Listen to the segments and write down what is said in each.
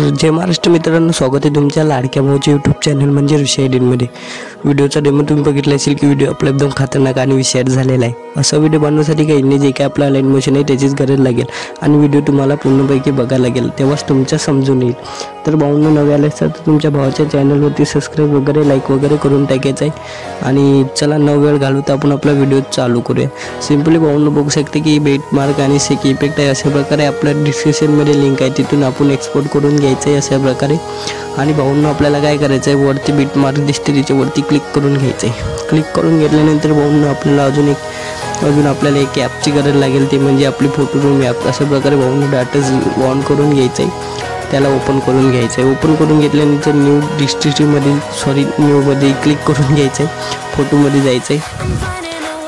जय महाराष्ट्र मित्रांनो, स्वागत आहे तुमच्या लाडक्या भाऊच्या यूट्यूब चॅनल म्हणजे ऋषी एडिटमध्ये। व्हिडिओचा डेमो तुम्ही बघितला असेल की व्हिडिओ आपला एकदम खतरनाक आणि विषारी झालेला आहे। असा व्हिडिओ बनवण्यासाठी काही नाही, जे काय आपला लाईन मोशन आहे त्याचीच गरज लागेल आणि व्हिडिओ तुम्हाला पूर्णपैकी बघायला लागेल, तेव्हाच तुमच्या समजून येईल। तर भाऊंनो, नवे आले तर तुमच्या भावाच्या चॅनलवरती सबस्क्राईब वगैरे लाईक वगैरे करून टाकायचं आहे। आणि चला न वेळ घालू तर आपण आपला व्हिडिओ चालू करूया। सिंपली भाऊंनो बघू शकते की बेट मार्क आणि सेक इफेक्ट आहे। अशा प्रकारे आपल्या डिस्क्रिप्शनमध्ये लिंक आहे, तिथून आपण एक्सपोर्ट करून घ्यायचं आहे अशा प्रकारे। आणि भाऊंनो आपल्याला काय करायचं आहे, वरती बीट मार्क दिसते त्याच्यावरती क्लिक करून घ्यायचं आहे। क्लिक करून घेतल्यानंतर भाऊंनो आपल्याला अजून आपल्याला एक ॲपची गरज लागेल, ते म्हणजे आपली फोटो रूम ॲप। अशा प्रकारे भाऊंनो डाटा ऑन करून घ्यायचं आहे, त्याला ओपन करून घ्यायचं आहे। ओपन करून घेतल्यानंतर न्यूमध्ये क्लिक करून घ्यायचं आहे, फोटोमध्ये जायचं आहे।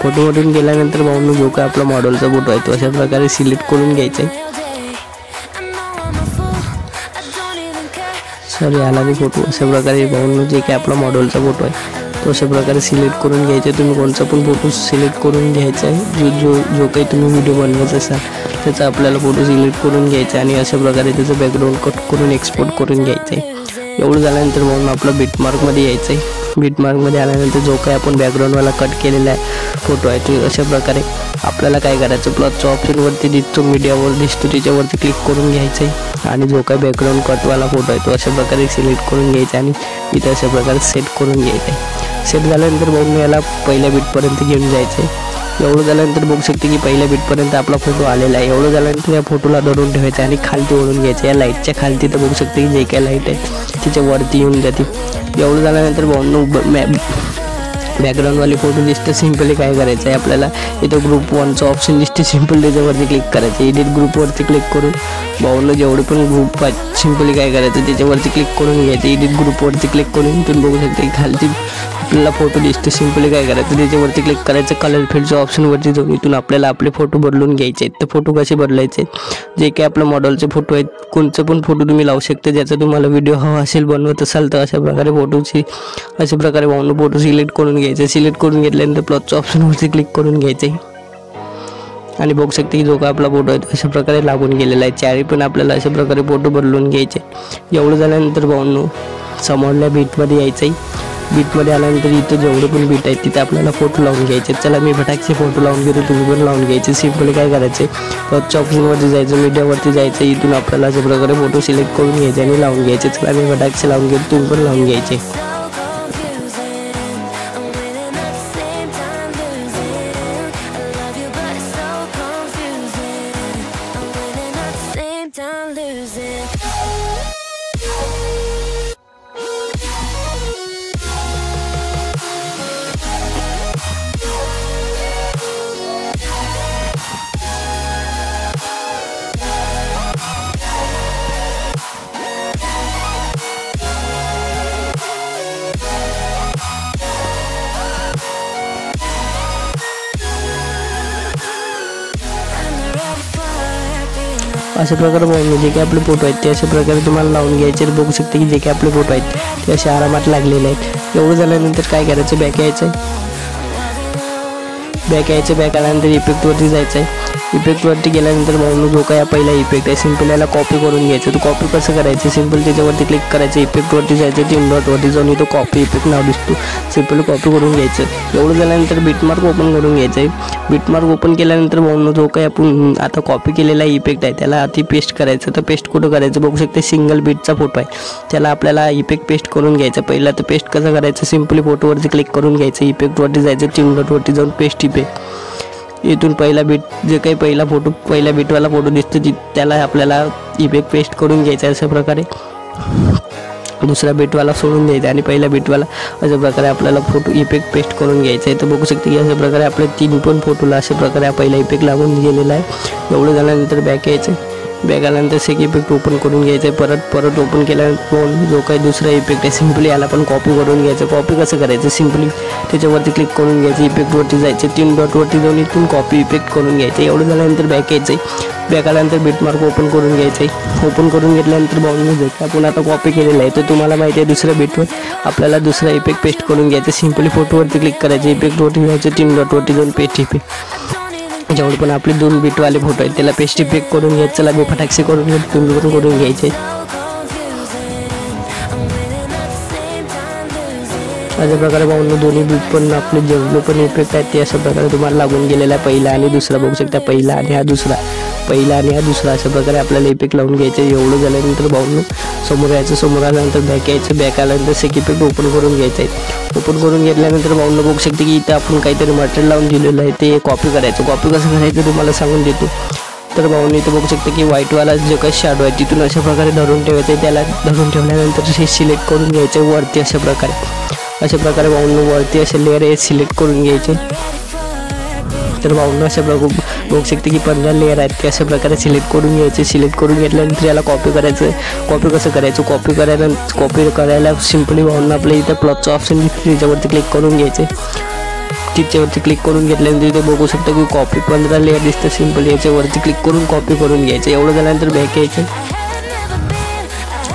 फोटोमधून गेल्यानंतर भाऊंनो जो काय आपला मॉडेलचा फोटो आहे तो अशा प्रकारे सिलेक्ट करून घ्यायचा आहे। आला मी फोटो अशा प्रकारे भाऊंनो जे काय आपला मॉडेलचा फोटो आहे तो अशा प्रकारे सिलेक्ट करून घ्यायचा आहे। तुम्ही कोणता पण फोटो सिलेक्ट करून घ्यायचा आहे, जो काही तुम्ही व्हिडिओ बनवायचा असाल त्याचा आपल्याला फोटो सिलेक्ट करून घ्यायचा आणि अशा प्रकारे त्याचं बॅकग्राऊंड कट करून एक्सपोर्ट करून घ्यायचं आहे। एवढं झाल्यानंतर भाऊंनो आपला बीट मार्कमध्ये यायचं आहे। बीट मार्कमध्ये आल्यानंतर जो काही आपण बॅकग्राऊंडवाला कट केलेला आहे फोटो आहे तो अशा प्रकारे आपल्याला काय करायचं, प्लसच्या ऑप्शनवरती दिसतो, मीडियावर दिसतो, त्याच्यावरती क्लिक करून घ्यायचं आहे। आणि जो काही बॅकग्राऊंड कटवाला फोटो आहे तो अशा प्रकारे सिलेक्ट करून घ्यायचा आणि इथे अशा प्रकारे सेट करून घ्यायचं आहे। सेट झाल्यानंतर भाऊंनो याला पहिल्या बीटपर्यंत घेऊन जायचं आहे। एवढं झाल्यानंतर बघू शकते की पहिल्या बीटपर्यंत आपला फोटो आलेला आहे। एवढं झाल्यानंतर या फोटोला धरून ठेवायचं आणि खालती ओढून घ्यायचं। या लाईटच्या खालती तर बघू शकते की जे काय लाईट आहे तिच्यावरती येऊन जाते। एवढं झाल्यानंतर भाऊंनो बॅकग्राऊंडवाली फोटो दिसते। सिंपली काय करायचं आहे, आपल्याला इथं ग्रुप 1चं ऑप्शन दिसते, सिंपल त्याच्यावरती क्लिक करायचं। एडिट ग्रुपवरती क्लिक करून भाऊंनो जेवढे पण ग्रुप आहेत सिंपली काय करायचं त्याच्यावरती क्लिक करून घ्यायचं। एडिट ग्रुपवरती क्लिक करून तुम्ही बघू शकता की खालती आपल्याला फोटो दिसते। सिंपली काय करायचं त्याच्यावरती क्लिक करायचं, कलर फील्डच्या ऑप्शनवरती जाऊन इथून आपल्याला आपले फोटो बदलून घ्यायचे आहेत। तर फोटो कसे बदलायचे, जे काही आपल्या मॉडेलचे फोटो आहेत कोणतं पण फोटो तुम्ही लावू शकता, ज्याचा तुम्हाला व्हिडिओ हवा असेल बनवत असाल तर अशा प्रकारे अशा प्रकारे भाऊंनो फोटो सिलेक्ट करून घ्यायचे। सिलेक्ट करून घेतल्यानंतर प्लसच्या ऑप्शनवरती क्लिक करून घ्यायचे आणि बघू शकते की जो का आपला फोटो आहे तो अशा प्रकारे लागून गेलेला आहे। चारी पण आपल्याला अशा प्रकारे फोटो बदलून घ्यायचे। एवढं झाल्यानंतर भाऊंनो समोरल्या बीटमध्ये यायचं आहे। बीटमध्ये आल्यानंतर इथं जेवढे पण बीट आहेत तिथे आपल्याला फोटो लावून घ्यायचे। चला मी फटाकचे फोटो लावून घेतो, तुम्ही पण लावून घ्यायचे। सिंपली काय करायचं, प्लसच्या ऑप्शनवरती जायचं, मीडियावरती जायचं, इथून आपल्याला अशा प्रकारे फोटो सिलेक्ट करून घ्यायचे आणि लावून घ्यायचे। चला मी फटाकचे लावून घेतो, तुम्ही पण लावून घ्यायचे। अशा प्रकारे भाऊंनो जे काही आपले फोटो आहेत ते अशा प्रकारे तुम्हाला लावून घ्यायचे। बघू शकते की जे काही आपले फोटो आहेत ते असे आरामात लागलेले आहेत। एवढं झाल्यानंतर काय करायचं, बॅक यायचं। बॅक आल्यानंतर इफेक्टवरती जायचं आहे। इफेक्टवरती गेल्यानंतर भाऊंनो जो काय पहिला इफेक्ट आहे सिंपल याला कॉपी करून घ्यायचं। तो कॉपी कसं करायचं, सिंपल त्याच्यावरती क्लिक करायचं, इफेक्टवरती जायचं, 3 डॉटवरती जाऊन इथं कॉपी इफेक्ट नाव दिसतो, सिंपल कॉपी करून घ्यायचं। एवढं झाल्यानंतर बीटमार्क ओपन करून घ्यायचं आहे। बीटमार्क ओपन केल्यानंतर भाऊंनो जो काही आपण आता कॉपी केलेला इफेक्ट आहे त्याला आधी पेस्ट करायचं। तर पेस्ट कुठं करायचं, बघू शकते सिंगल बीटचा फोटो आहे त्याला आपल्याला इफेक्ट पेस्ट करून घ्यायचं। पहिला तर पेस्ट कसं करायचं, सिंपली फोटोवरती क्लिक करून घ्यायचं, इफेक्टवरती जायचं, 3 डॉटवरती जाऊन पेस्ट इफेक्ट, इथून पहिला बीट जे काही पहिला बीटवाला फोटो दिसतो त्याला आपल्याला इफेक्ट पेस्ट करून घ्यायचा। अशा प्रकारे दुसरा बीटवाला सोडून द्यायचा आणि पहिला बीटवाला अशा प्रकारे आपल्याला फोटो इफेक्ट पेस्ट करून घ्यायचा आहे। तर बघू शकते की अशा प्रकारे आपल्या 3 पण फोटोला अशा प्रकारे पहिला इफेक्ट लागून गेलेला आहे। एवढं झाल्यानंतर बॅक यायचं। बॅक आल्यानंतर सेक इफेक्ट ओपन करून घ्यायचं। परत ओपन केल्यानंतर जो काही दुसरा इफेक्ट आहे सिंपली याला पण कॉपी करून घ्यायचं। कॉपी कसं करायचं, सिंपली त्याच्यावरती क्लिक करून घ्यायचं, इफेक्टवरती जायचं, 3 डॉटवरती जाऊन इथून कॉपी इफेक्ट करून घ्यायचं। एवढं झाल्यानंतर बॅक यायचं। बॅक आल्यानंतर बीटमार्क ओपन करून घ्यायचं आहे। ओपन करून घेतल्यानंतर भाऊंनो जे काय आपण आता कॉपी केलेलं आहे तर तुम्हाला माहिती आहे दुसऱ्या बीटवर आपल्याला दुसरा इफेक्ट पेस्ट करून घ्यायचं। सिंपली फोटोवरती क्लिक करायचं, इफेक्टवरती जायचं, 3 डॉटवरती जाऊन पेस्ट इफेक्ट, जेवढे पण आपले 2 बीटवाले फोटो आहेत त्याला पेस्ट इफेक्ट करून घ्यायचं। चला मी फटाकसे करून घेतो, तुम्ही पण करून घ्यायचे। अशा प्रकारे भाऊंनो दोन्ही बीट पण आपले जेवढे पण इफेक्ट आहेत ते अशा प्रकारे तुम्हाला लागून गेलेला आहे. पहिला आणि दुसरा बघू शकता, पहिला आणि हा दुसरा, पहिला आणि हा दुसरा अशा प्रकारे आपल्याला इफेक्ट लावून घ्यायचं. एवढं झाल्यानंतर भाऊंनो समोर यायचं, समोर आल्यानंतर बॅक यायचं, बॅक आल्यानंतर सेक इफेक्ट ओपन करून घ्यायचं आहे. ओपन करून घेतल्यानंतर भाऊंनो बघू शकते की इथं आपण काहीतरी मटेरियल लावून दिलेलं आहे ते कॉपी करायचं. कॉपी कसं करायचं तुम्हाला सांगून देतो. तर भाऊंनो इथं बघू शकते की व्हाईटवाला जे काही शॅडो आहे तिथून अशा प्रकारे धरून ठेवायचं आहे. त्याला धरून ठेवल्यानंतर हे सिलेक्ट करून घ्यायचं आहे वरती अशा प्रकारे भाऊंनो वरती असे लेअर आहे सिलेक्ट करून घ्यायचे. तर भाऊंनो अशा बघू शकते की 15 लेअर आहेत ते अशा प्रकारे सिलेक्ट करून घ्यायचे. सिलेक्ट करून घेतल्यानंतर याला कॉपी करायचं. कॉपी कसं करायचं, कॉपी करायला सिम्पली भाऊंनो आपल्या इथं प्लसचं ऑप्शन दिसतं त्याच्यावरती क्लिक करून घ्यायचे. तिच्यावरती क्लिक करून घेतल्यानंतर इथे बघू शकता की कॉपी 15 लेअर दिसतं. सिम्पली याच्यावरती क्लिक करून कॉपी करून घ्यायचं. एवढं झाल्यानंतर बॅक यायचं.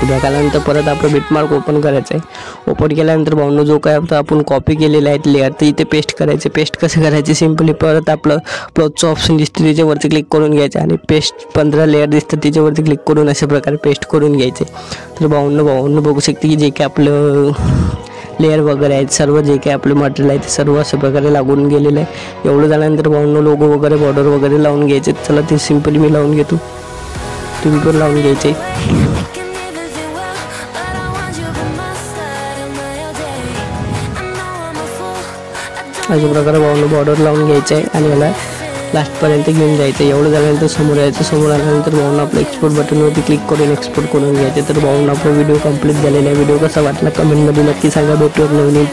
बॅक आल्यानंतर परत आपलं बिटमार्क ओपन करायचं आहे. ओपन केल्यानंतर भाऊंनो जो काय आपण कॉपी केलेला आहे लेअर तर इथे पेस्ट करायचे. पेस्ट कसं करायचे, सिम्पली परत आपलं प्लसचं ऑप्शन दिसतं त्याच्यावरती क्लिक करून घ्यायचं आणि पेस्ट 15 लेअर दिसतं त्याच्यावरती क्लिक करून अशा प्रकारे पेस्ट करून घ्यायचे. तर भाऊंनो बघू शकते की जे काय आपलं लेअर वगैरे आहेत सर्व जे काही आपले मटेरियल आहे ते सर्व अशा प्रकारे लागून गेलेलं आहे. एवढं झाल्यानंतर भाऊंनो लोगो वगैरे बॉर्डर वगैरे लावून घ्यायचे. चला ते सिम्पली मी लावून घेतो, तुम्ही पण लावून घ्यायचे. अशा प्रकारे भाऊंनो बॉर्डर लावून घ्यायचं आहे आणि याला लास्टपर्यंत घेऊन जायचं. एवढं झाल्यानंतर समोर यायचं. समोर आल्यानंतर भाऊंनो आपलं एक्सपोर्ट बटनवरती क्लिक करून एक्सपोर्ट करून घ्यायचे. तर भाऊंनो आपला व्हिडिओ कंप्लीट झालेला आहे. व्हिडिओ कसा वाटला कमेंटमध्ये नक्की सांगा. भेटूया नवीन